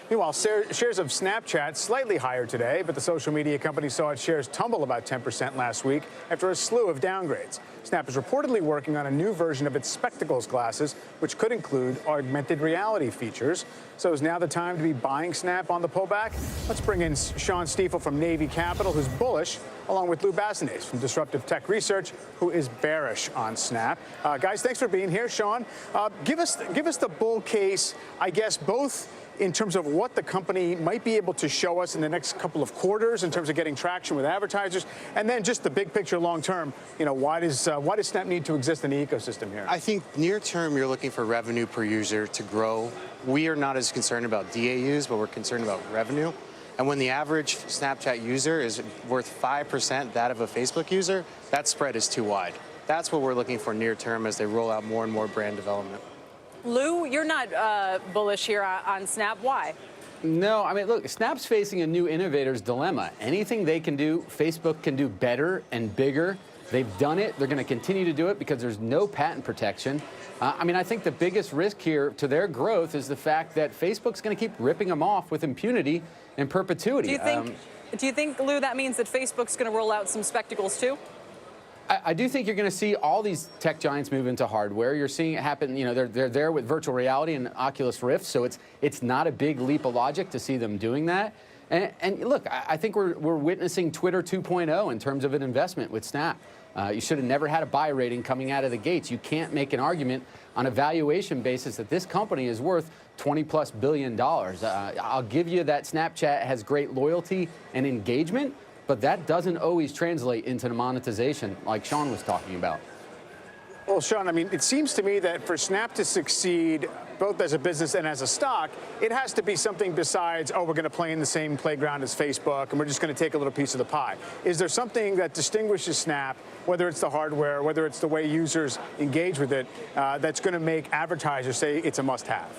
Meanwhile, shares of Snapchat slightly higher today, but the social media company saw its shares tumble about 10% last week after a slew of downgrades. Snap is reportedly working on a new version of its spectacles glasses, which could include augmented reality features. So is now the time to be buying Snap on the pullback? Let's bring in Sean Stiefel from Navy Capital, who's bullish, along with Lou Basenese from Disruptive Tech Research, who is bearish on Snap. Guys, thanks for being here. Sean, give us the bull case, I guess, both in terms of what the company might be able to show us in the next couple of quarters in terms of getting traction with advertisers, and then just the big picture long term. You know, why does Snap need to exist in the ecosystem here? I think near term you're looking for revenue per user to grow. We are not as concerned about DAUs, but we're concerned about revenue. And when the average Snapchat user is worth 5% that of a Facebook user, that spread is too wide. That's what we're looking for near term as they roll out more and more brand development. Lou, you're not bullish here on Snap. Why? No, I mean, look, Snap's facing a new innovator's dilemma. Anything they can do, Facebook can do better and bigger. They've done it. They're going to continue to do it because there's no patent protection. I mean, I think the biggest risk here to their growth is the fact that Facebook's going to keep ripping them off with impunity in perpetuity. Do you think, Lou, that means that Facebook's going to roll out some spectacles too? I do think you're going to see all these tech giants move into hardware. You're seeing it happen. You know, they're there with virtual reality and Oculus Rift, so it's not a big leap of logic to see them doing that. And look, I think we're witnessing Twitter 2.0 in terms of an investment with Snap. You should have never had a buy rating coming out of the gates. You can't make an argument on a valuation basis that this company is worth $20+ billion. I'll give you that Snapchat has great loyalty and engagement, but that doesn't always translate into the monetization like Sean was talking about. Well, Sean, I mean, it seems to me that for Snap to succeed, both as a business and as a stock, it has to be something besides, oh, we're going to play in the same playground as Facebook, and we're just going to take a little piece of the pie. Is there something that distinguishes Snap, whether it's the hardware, whether it's the way users engage with it, that's going to make advertisers say it's a must-have?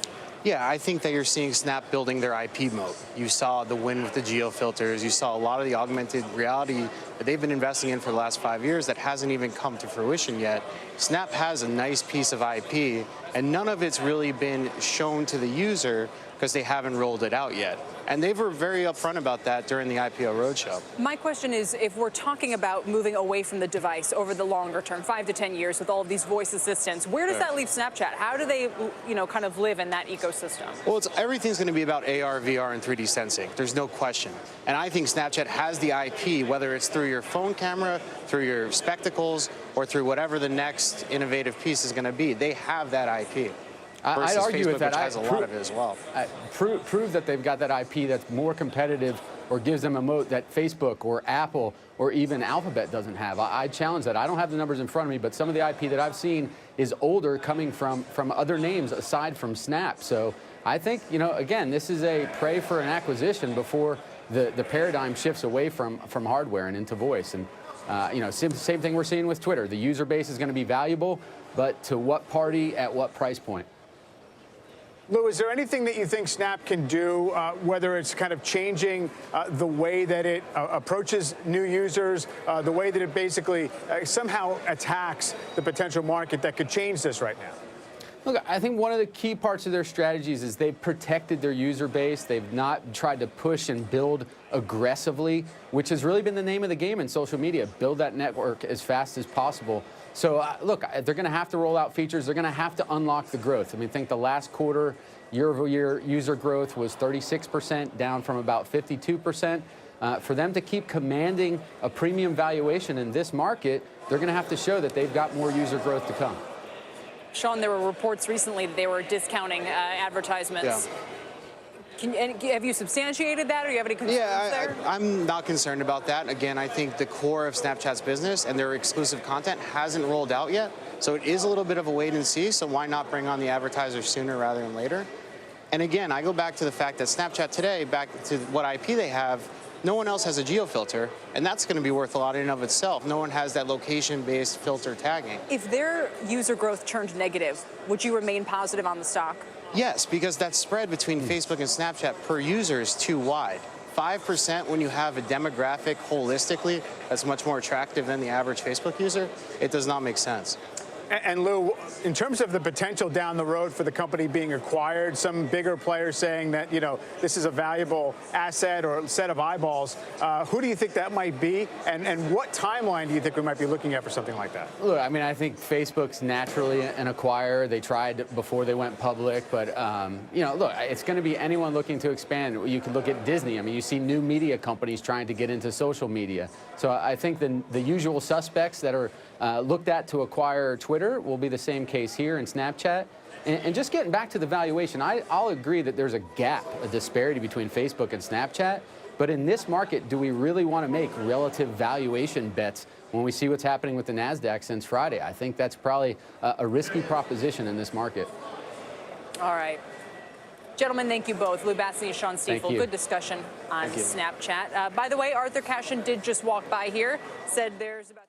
Yeah, I think that you're seeing Snap building their IP moat. You saw the win with the geo filters. You saw a lot of the augmented reality that they've been investing in for the last 5 years that hasn't even come to fruition yet. Snap has a nice piece of IP, and none of it's really been shown to the user because they haven't rolled it out yet. And they were very upfront about that during the IPO roadshow. My question is, if we're talking about moving away from the device over the longer term, 5 to 10 years with all of these voice assistants, where does that leave Snapchat? How do they, kind of live in that ecosystem? Well, everything's going to be about AR, VR, and 3D sensing. There's no question. And I think Snapchat has the IP, whether it's through your phone camera, through your spectacles, or through whatever the next innovative piece is going to be. They have that IP. I'd argue Facebook, with that. Which has a lot of it as well. Prove that they've got that IP that's more competitive or gives them a moat that Facebook or Apple or even Alphabet doesn't have. I challenge that. I don't have the numbers in front of me, but some of the IP that I've seen is older, coming from other names aside from Snap. So I think, again, this is a prey for an acquisition before the paradigm shifts away from hardware and into voice. And same thing we're seeing with Twitter. The user base is going to be valuable, but to what party at what price point? Lou, is there anything that you think Snap can do, whether it's kind of changing the way that it approaches new users, the way that it basically somehow attacks the potential market that could change this right now? Look, I think one of the key parts of their strategies is they've protected their user base. They've not tried to push and build aggressively, which has really been the name of the game in social media. Build that network as fast as possible. So, look, they're going to have to roll out features. They're going to have to unlock the growth. I mean, I think the last quarter, year-over-year user growth was 36%, down from about 52%. For them to keep commanding a premium valuation in this market, they're going to have to show that they've got more user growth to come. Sean, there were reports recently that they were discounting advertisements. Yeah. Have you substantiated that, or do you have any concerns there? I'm not concerned about that. Again, I think the core of Snapchat's business and their exclusive content hasn't rolled out yet. So it is a little bit of a wait and see. So why not bring on the advertisers sooner rather than later? And again, I go back to the fact that Snapchat today, back to what IP they have, no one else has a geo filter, and that's going to be worth a lot in and of itself. No one has that location-based filter tagging. If their user growth turned negative, would you remain positive on the stock? Yes, because that spread between Facebook and Snapchat per user is too wide. 5% when you have a demographic holistically that's much more attractive than the average Facebook user, it does not make sense. And Lou, in terms of the potential down the road for the company being acquired, some bigger players saying that, this is a valuable asset or set of eyeballs, who do you think that might be? And what timeline do you think we might be looking at for something like that? Look, I mean, I think Facebook's naturally an acquirer. They tried before they went public, but, look, it's going to be anyone looking to expand. You can look at Disney. I mean, you see new media companies trying to get into social media. So I think the usual suspects that are looked at to acquire Twitter will be the same case here in Snapchat. And just getting back to the valuation, I'll agree that there's a gap, a disparity between Facebook and Snapchat. But in this market, do we really want to make relative valuation bets when we see what's happening with the NASDAQ since Friday? I think that's probably a risky proposition in this market. All right. Gentlemen, thank you both. Lou Basenese, Sean Stiefel. Good discussion on Snapchat. By the way, Arthur Cashin did just walk by here, said there's about